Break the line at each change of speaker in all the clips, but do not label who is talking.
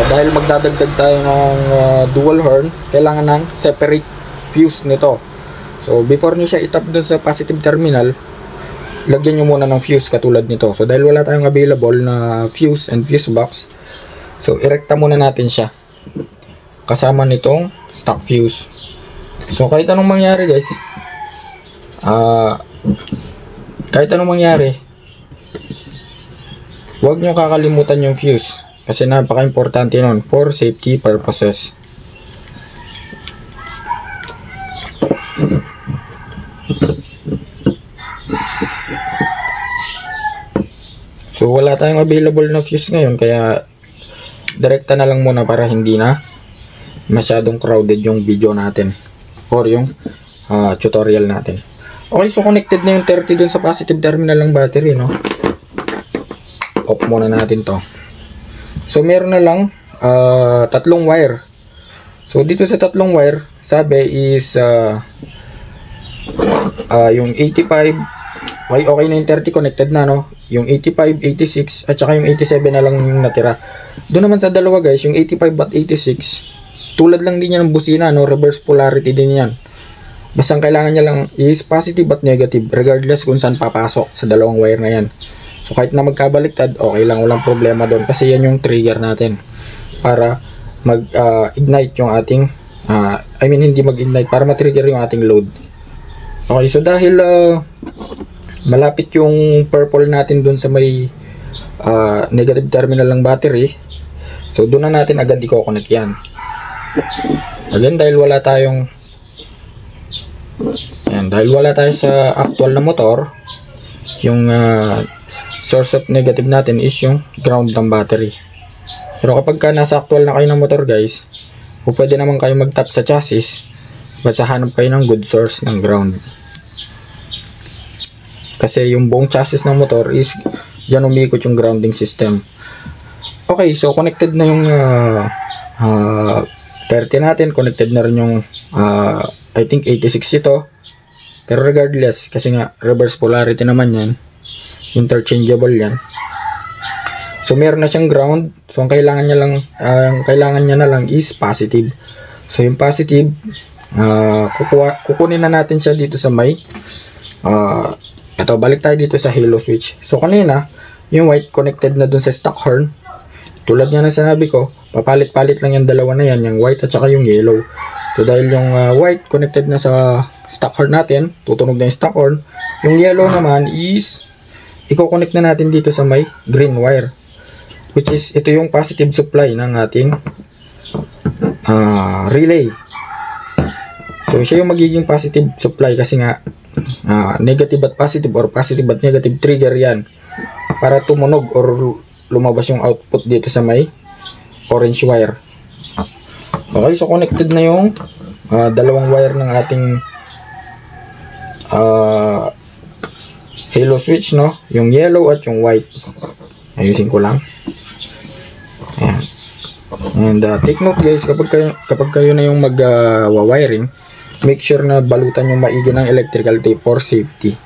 dahil magdadagdag tayo ng dual horn, kailangan ng separate fuse nito. So before nyo siya itap dun sa positive terminal, lagyan nyo muna ng fuse katulad nito. So dahil wala tayong available na fuse and fuse box, so irekta muna natin siya kasama nitong stock fuse. So kahit anong mangyari guys, huwag nyo kakalimutan yung fuse kasi napaka-importante nun for safety purposes. So wala tayong available na fuse ngayon, kaya direkta na lang muna para hindi na masyadong crowded yung video natin or yung tutorial natin. Okay, so connected na yung 30 dun sa positive terminal ng battery, no? Off muna natin to. So meron na lang tatlong wire. So dito sa tatlong wire, sabi is yung 85, okay na yung 30 connected na, no? Yung 85, 86 at saka yung 87 na lang yung natira. Doon naman sa dalawa guys, yung 85 at 86, tulad lang din yan ng busina, no? Reverse polarity din yan. Basta ang kailangan niya lang is positive at negative regardless kung saan papasok sa dalawang wire na yan. So kahit na magkabaliktad, okay lang, walang problema doon kasi yan yung trigger natin para mag-ignite yung ating hindi mag-ignite, para ma-trigger yung ating load. Okay, so dahil malapit yung purple natin doon sa may negative terminal ng battery, so doon na natin agad i-connect yan. Again, dahil wala tayo sa actual na motor, yung source of negative natin is yung ground ng battery. Pero kapag nasa actual na kayo ng motor guys, pwede naman kayo mag-tap sa chassis, basta hanap kayo ng good source ng ground. Kasi yung buong chassis ng motor is dyan umikot yung grounding system. Okay, so connected na yung 30 natin, connected na rin yung I think 86 ito. Pero regardless, kasi nga reverse polarity naman yan, interchangeable yan. So meron na siyang ground. So ang kailangan niya na lang is positive. So yung positive, kukunin na natin siya dito sa may ito, balik tayo dito sa halo switch. So kanina, yung white connected na dun sa stock horn. Tulad nga na sinabi ko, papalit-palit lang yung dalawa na yan, yung white at saka yung yellow. So dahil yung white connected na sa stock horn natin, tutunog na yung stock horn. Yung yellow naman is i-connect na natin dito sa may green wire, which is ito yung positive supply ng ating relay. So siya yung magiging positive supply kasi nga negative at positive or positive at negative trigger yan para tumunog or lumabas yung output dito sa may orange wire. Okay, so connected na yung dalawang wire ng ating halo switch, no? Yung yellow at yung white. Ayusin ko lang. Ayan. And take note guys, kapag kayo na yung mag-wiring, make sure na balutan yung maigi ng electrical tape for safety.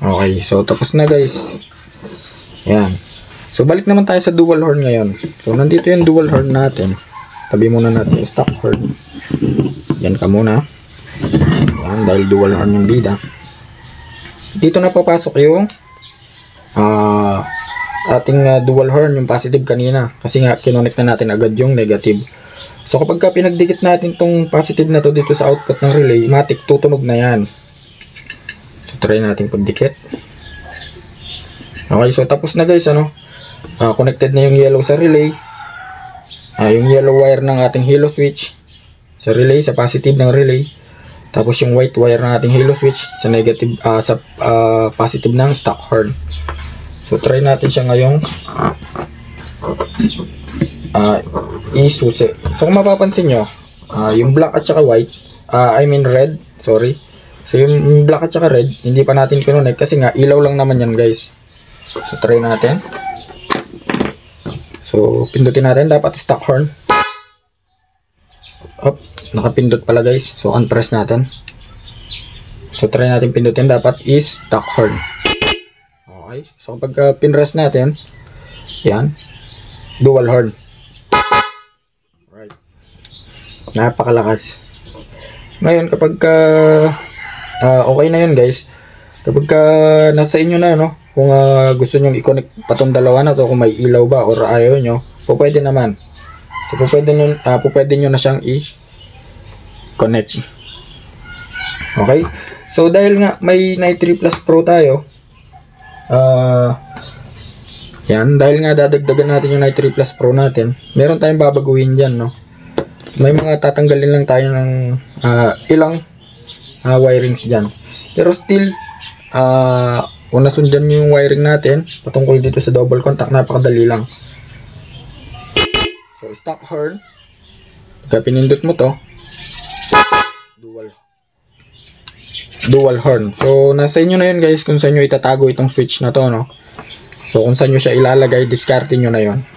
Okay, so tapos na guys. Ayan. So balik naman tayo sa dual horn ngayon. So nandito yung dual horn natin. Tabi muna natin yung stock horn. Yan ka muna. Ayan, dahil dual horn yung bida. Dito na papasok yung ating dual horn, yung positive kanina. Kasi nga kinonect na natin agad yung negative. So kapag pinagdikit natin tong positive na to dito sa output ng relay, matik tutunog na yan. So try natin pagdikit. Okay, so tapos na guys, connected na yung yellow sa relay. Yung yellow wire ng ating halo switch sa relay, sa positive ng relay. Tapos yung white wire ng ating halo switch sa negative, sa positive ng stock horn. So try natin siya ngayong isusi. So kung mapapansin nyo, yung black at saka white, red, sorry. So yung black at saka red, hindi pa natin kinonect kasi nga ilaw lang naman yan guys. So try natin. So pindutin natin, dapat stock horn. Nakapindot pala guys. So unpress natin. So try natin pindutin, dapat is stock horn. Okay. So kapag pinrest natin, yan. dual horn. Right. Napakalakas. Ngayon, kapag okay na yun guys, kapag nasa inyo na, no? Kung gusto nyo i-connect pa tong dalawa na to, kung may ilaw ba or ayaw nyo, pwede naman. So, pwede nyo na siyang i-connect. Okay? So, dahil nga may Night 3 Plus Pro tayo, yan, dahil nga dadagdagan natin yung Night 3 Plus Pro natin, meron tayong babaguhin dyan, no? So, may mga tatanggalin lang tayo ng ilang wirings dyan. Pero still, kung nasundan yung wiring natin patungkol dito sa double contact, napakadali lang. So, stock horn, pagka pinindot mo to, dual horn. So, nasa inyo na yun guys kung saan nyo itatago itong switch na to, no? So, kung saan nyo siya ilalagay, discarte nyo na yun.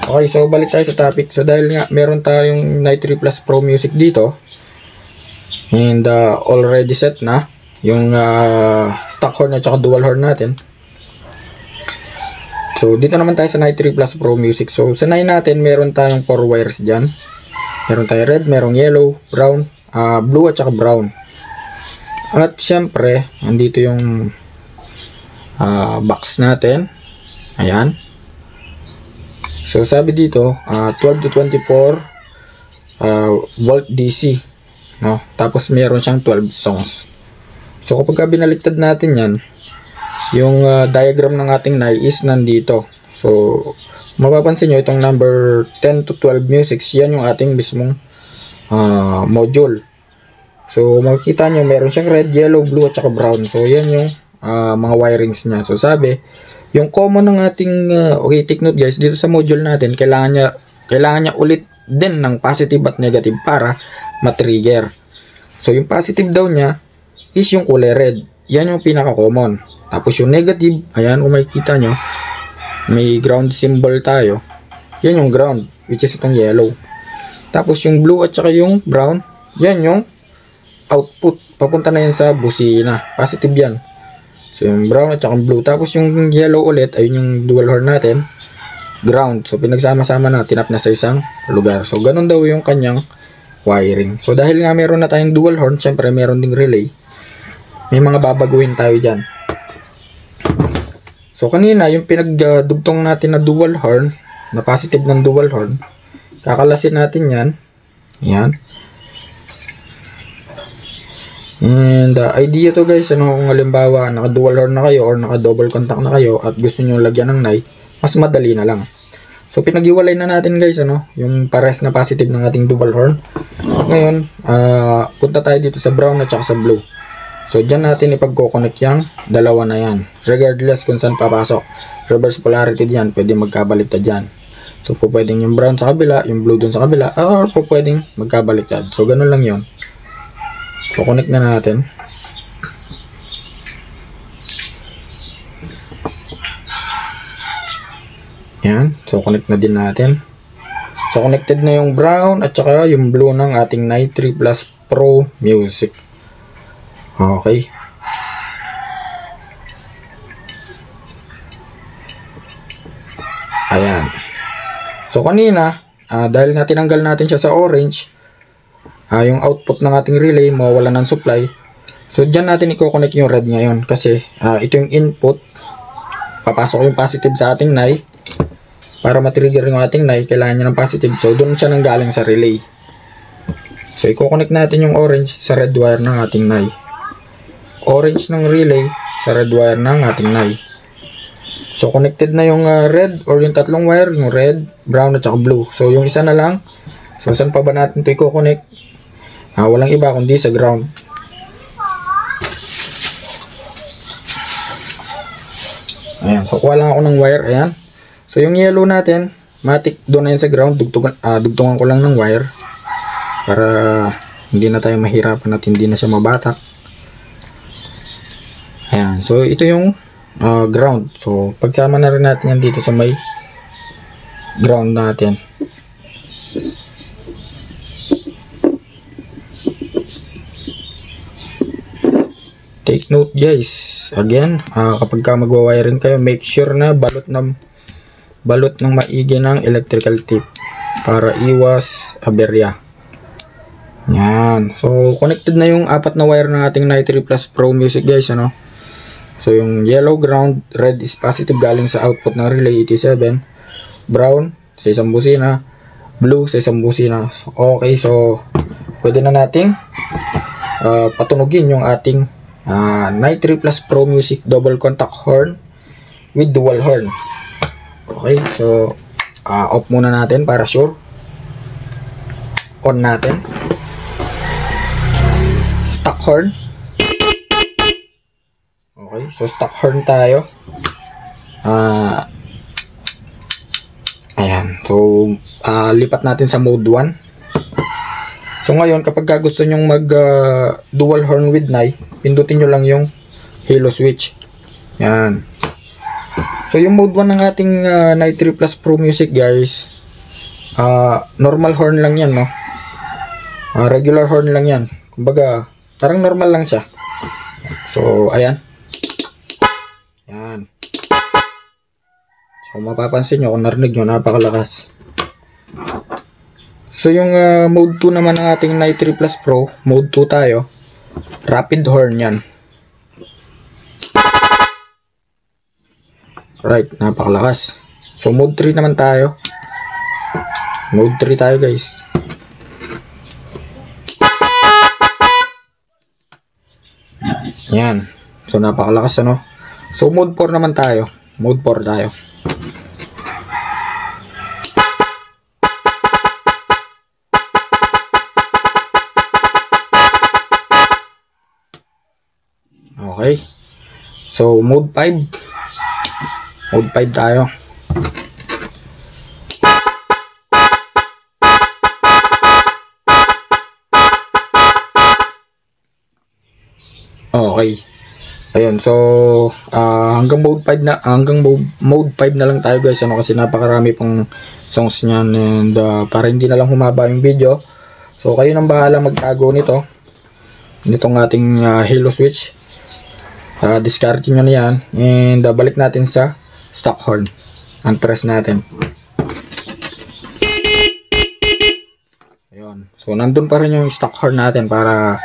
Okay, so balik tayo sa topic. So, dahil nga meron tayong Night 3 Plus Pro Music dito, and already set na yung stock horn at saka dual horn natin. So, dito naman tayo sa Night 3 Plus Pro Music. So, sa 9 natin, meron tayong 4 wires dyan. Meron tayong red, merong yellow, brown, blue at saka brown. At syempre, andito yung box natin. Ayan. So, sabi dito, 12 to 24 volt DC. No? Tapos, meron siyang 12 songs. So, kapag binaliktad natin yan, yung diagram ng ating NAI is nandito. So, mapapansin nyo, itong number 10 to 12 music, yan yung ating mismong module. So, makikita nyo, meron siyang red, yellow, blue, at saka brown. So, yan yung mga wirings niya. So, sabi, yung common ng ating, okay, take note guys, dito sa module natin, kailangan niya ulit din ng positive at negative para matrigger. So, yung positive daw niya is yung kulay red. Yan yung pinaka-common. Tapos, yung negative, ayan, kung makikita nyo, may ground symbol tayo. Yan yung ground, which is itong yellow. Tapos, yung blue at saka yung brown, yan yung output. Papunta na yan sa busina. Positive yan. So, yung brown at saka blue. Tapos, yung yellow ulit, ay yung dual horn natin, ground. So, pinagsama-sama na, tinap na sa isang lugar. So, ganun daw yung kanyang wiring. So, dahil nga meron na tayong dual horn, syempre meron ding relay. May mga babaguhin tayo dyan. So, kanina, yung pinagdugtong natin na dual horn, na positive ng dual horn, kakalasin natin yan. Yan. And idea to guys, ano, kung halimbawa naka dual horn na kayo or naka double contact na kayo at gusto nyo lagyan ng NAI, mas madali na lang. So, pinag-iwalay na natin guys, ano, yung pares na positive ng ating dual horn. Ngayon, punta tayo dito sa brown at saka sa blue. So, dyan natin ipag-connect yung dalawa na yan. Regardless kung saan papasok. Reverse polarity dyan, pwede magkabaliktad dyan. So, po pwedeng yung brown sa kabila, yung blue dun sa kabila, or po pwedeng magkabaliktad. So, ganun lang yon. So, connect na natin. Yan. So, connect na din natin. So, connected na yung brown at saka yung blue ng ating Night 3 Plus Pro Music. Okay. Ayan. So, kanina, dahil nga tinanggal natin siya sa orange, yung output ng ating relay, mawawala ng supply. So, dyan natin i-connect yung red ngayon. Kasi, ito yung input. Papasok yung positive sa ating NAI. Para matrigger yung ating NAI, kailangan niya ng positive. So, doon siya nanggaling sa relay. So, i-connect natin yung orange sa red wire ng ating NAI. Orange ng relay sa red wire ng ating NAI. So, connected na yung red or yung tatlong wire, yung red, brown at saka blue. So, yung isa na lang. So, saan pa ba natin ito i-connect? Walang iba kundi sa ground. Ayan. So, kuha lang ako ng wire. Ayan. So, yung yellow natin, matik doon na yan sa ground. Dugtungan ko lang ng wire. Para hindi na tayo mahirapan at hindi na siya mabatak. Ayan. So, ito yung ground. So, pagsama na rin natin yan dito sa may ground natin. Take note guys. Again, kapag ka magwa-wiring kayo, make sure na balot balot ng maigi ng electrical tape para iwas aberya. Yan. So, connected na yung apat na wire ng ating 93 Plus Pro Music guys, ano. So, yung yellow ground, red is positive galing sa output ng relay 87, brown sa isang busina, blue sa isang busina. So, okay, so pwede na nating patunugin yung ating 93 Plus Pro Music double contact horn with dual horn. Okay, so off muna natin para sure. On natin. Stock horn. Okay, so stock horn tayo. Ayan. So, lipat natin sa mode 1. So, ngayon, kapag gusto nyong mag dual horn with nai, pindutin nyo lang yung halo switch. Yan. So, yung mode 1 ng ating 93 Plus Pro Music, guys, normal horn lang yan, no? Regular horn lang yan. Kumbaga, parang normal lang siya. So, ayan. Yan. So, mapapansin nyo, kung narinig nyo, napakalakas. So, yung mode 2 naman ng ating 93 Plus Pro, mode 2 tayo, rapid horn yan. Right, napakalakas. So, mode 3 naman tayo. Mode 3 tayo, guys. Yan. So, napakalakas, ano? So, mode 4 naman tayo. Mode 4 tayo. Okay. So, mode 5. Mode 5 tayo. Okay. Ayun, so hanggang mode 5 na, mode 5 na lang tayo guys, ano, kasi napakarami pang songs niyan, and para hindi na lang humaba yung video. So kayo nang bahala magtago nitong ating halo switch. Discard nyo na yan, and balik natin sa stock horn. Unpress natin. Ayun. So nandun pa rin yung stock horn natin para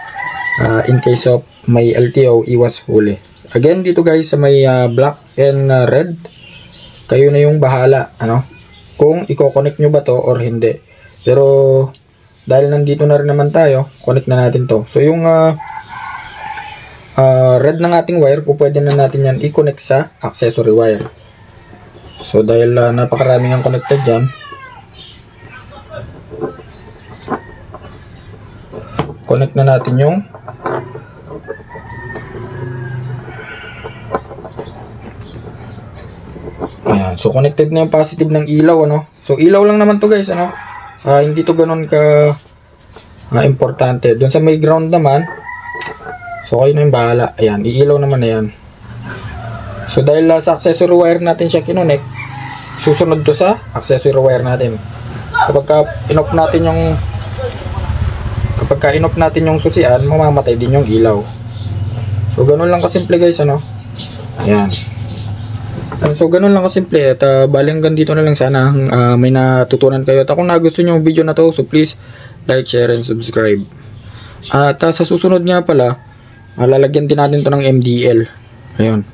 in case of may LTO, iwas huli. Again, dito guys sa may black and red, kayo na yung bahala, ano, kung i-connect nyo ba to or hindi. Pero dahil nandito na rin naman tayo, connect na natin to. So yung red ng ating wire, pwede na natin yan i-connect sa accessory wire. So dahil napakaraming ang connected dyan, connect na natin yung ayan. So connected na yung positive ng ilaw, ano. So ilaw lang naman to guys, ano. Hindi to ganoon ka importante. Doon sa may ground naman, so kayo na yung bahala. Ayan, iilaw naman na yan. So dahil sa accessory wire natin siya kinonect, susunod to sa accessory wire natin. Kapag in-off natin yung susian, mamamatay din yung ilaw. So ganun lang kasimple guys, ano. Ayan. So ganun lang kasimple, at bali hanggang dito na lang, sana may natutunan kayo. At kung nagustuhan nyo yung video na to, so please like, share, and subscribe. At sa susunod nga pala, lalagyan din natin to ng MDL. Ayun.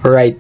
Alright.